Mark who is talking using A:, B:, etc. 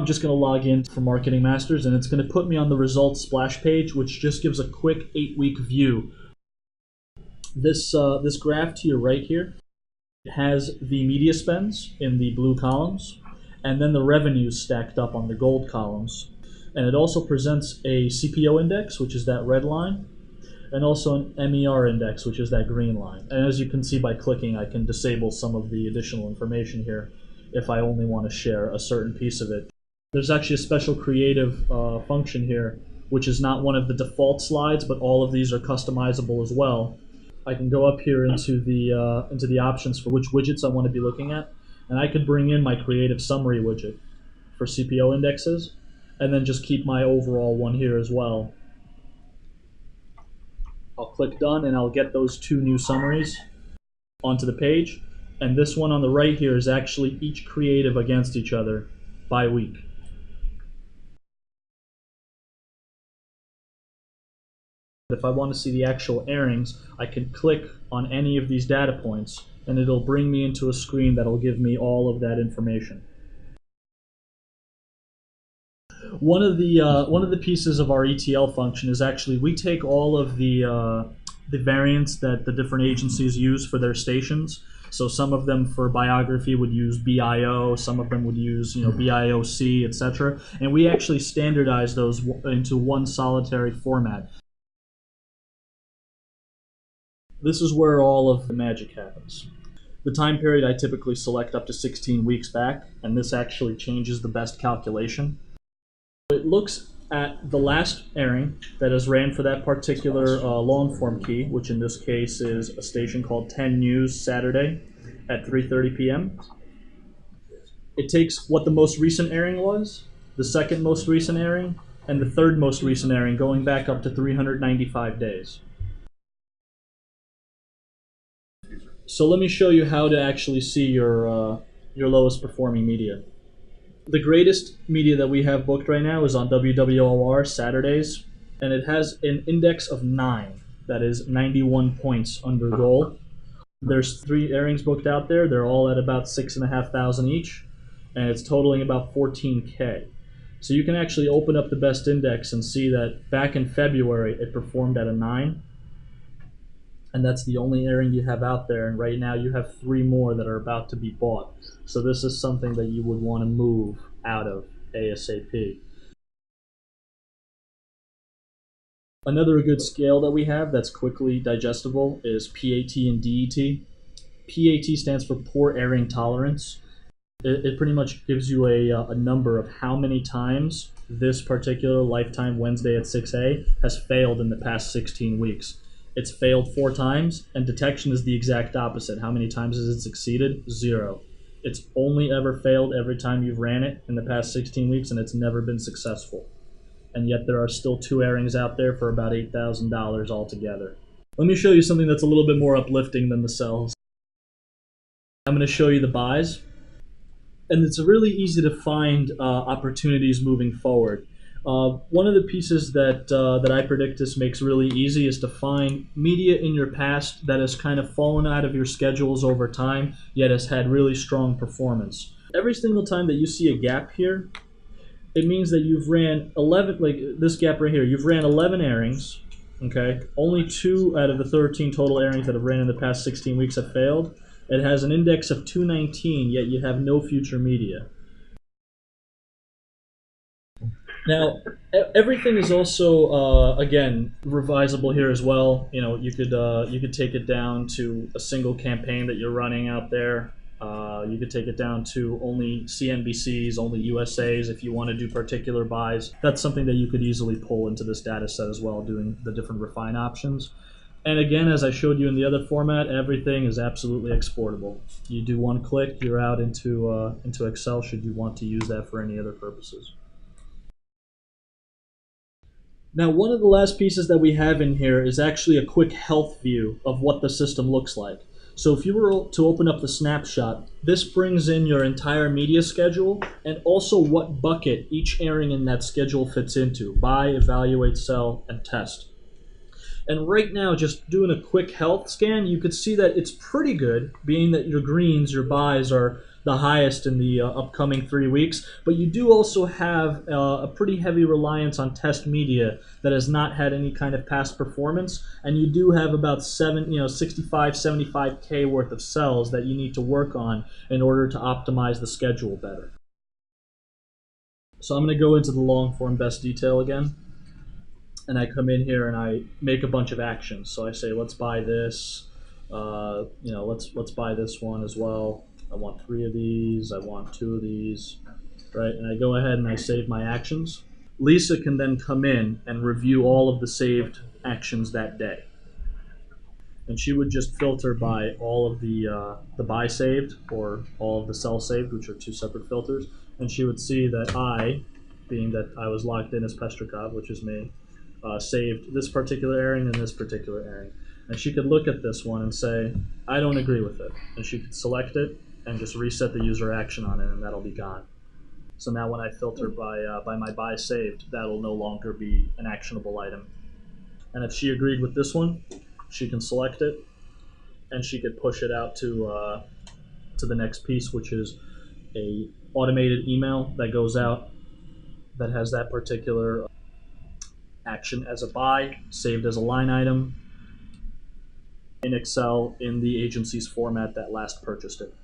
A: I'm just going to log in for Marketing Masters, and it's going to put me on the results splash page, which just gives a quick 8-week view. This graph to your right here has the media spends in the blue columns, and then the revenues stacked up on the gold columns. And it also presents a CPO index, which is that red line, and also an MER index, which is that green line. And as you can see by clicking, I can disable some of the additional information here if I only want to share a certain piece of it. There's actually a special creative function here, which is not one of the default slides, but all of these are customizable as well. I can go up here into the options for which widgets I want to be looking at, and I could bring in my creative summary widget for CPO indexes, and then just keep my overall one here as well. I'll click done, and I'll get those 2 new summaries onto the page. And this one on the right here is actually each creative against each other by week. If I want to see the actual airings, I can click on any of these data points, and it'll bring me into a screen that'll give me all of that information. One of the pieces of our ETL function is actually we take all of the variants that the different agencies use for their stations. So some of them for biography would use BIO, some of them would use BIOC, etc. And we actually standardize those into one solitary format. This is where all of the magic happens. The time period I typically select up to 16 weeks back, and this actually changes the best calculation. It looks at the last airing that is ran for that particular long form key, which in this case is a station called 10 News Saturday at 3:30 p.m. It takes what the most recent airing was, the second most recent airing, and the third most recent airing, going back up to 395 days. So let me show you how to actually see your lowest performing media. The greatest media that we have booked right now is on WWOR Saturdays, and it has an index of 9. That is 91 points under goal. There's 3 airings booked out there. They're all at about 6,500 each, and it's totaling about 14K. So you can actually open up the best index and see that back in February it performed at a 9. And that's the only airing you have out there, and right now you have 3 more that are about to be bought. So this is something that you would want to move out of ASAP. Another good scale that we have that's quickly digestible is PAT and DET. PAT stands for poor airing tolerance. It pretty much gives you a number of how many times this particular Lifetime Wednesday at 6A has failed in the past 16 weeks. It's failed 4 times, and detection is the exact opposite. How many times has it succeeded? 0. It's only ever failed every time you've ran it in the past 16 weeks, and it's never been successful. And yet there are still 2 airings out there for about $8,000 altogether. Let me show you something that's a little bit more uplifting than the sells. I'm going to show you the buys. And it's really easy to find opportunities moving forward. One of the pieces that i.Predictus makes really easy is to find media in your past that has kind of fallen out of your schedules over time, yet has had really strong performance. Every single time that you see a gap here, it means that you've ran 11, like this gap right here, you've ran 11 airings, okay? Only 2 out of the 13 total airings that have ran in the past 16 weeks have failed. It has an index of 219, yet you have no future media. Now, everything is also, again, revisable here as well. You could take it down to a single campaign that you're running out there. You could take it down to only CNBCs, only USAs if you want to do particular buys. That's something that you could easily pull into this data set as well, doing the different refine options. And again, as I showed you in the other format, everything is absolutely exportable. You do 1 click, you're out into Excel should you want to use that for any other purposes. Now, one of the last pieces that we have in here is actually a quick health view of what the system looks like. So if you were to open up the snapshot, this brings in your entire media schedule and also what bucket each airing in that schedule fits into: buy, evaluate, sell, and test. And right now, just doing a quick health scan, you could see that it's pretty good, being that your greens, your buys, are the highest in the upcoming 3 weeks. But you do also have a pretty heavy reliance on test media that has not had any kind of past performance, and you do have about 65, 75K worth of cells that you need to work on in order to optimize the schedule better. So I'm going to go into the long form best detail again, and I come in here and I make a bunch of actions. So I say, let's buy this. Let's buy this one as well. I want 3 of these. I want 2 of these, right? And I go ahead and I save my actions. Lisa can then come in and review all of the saved actions that day, and she would just filter by all of the buy saved or all of the sell saved, which are 2 separate filters. And she would see that being that I was logged in as Pestrikov, which is me, saved this particular airing and this particular airing. And she could look at this one and say, I don't agree with it. And she could select it and just reset the user action on it, and that'll be gone. So now when I filter by my buy saved, that'll no longer be an actionable item. And if she agreed with this one, she can select it, and she could push it out to the next piece, which is a automated email that goes out that has that particular action as a buy, saved as a line item in Excel in the agency's format that last purchased it.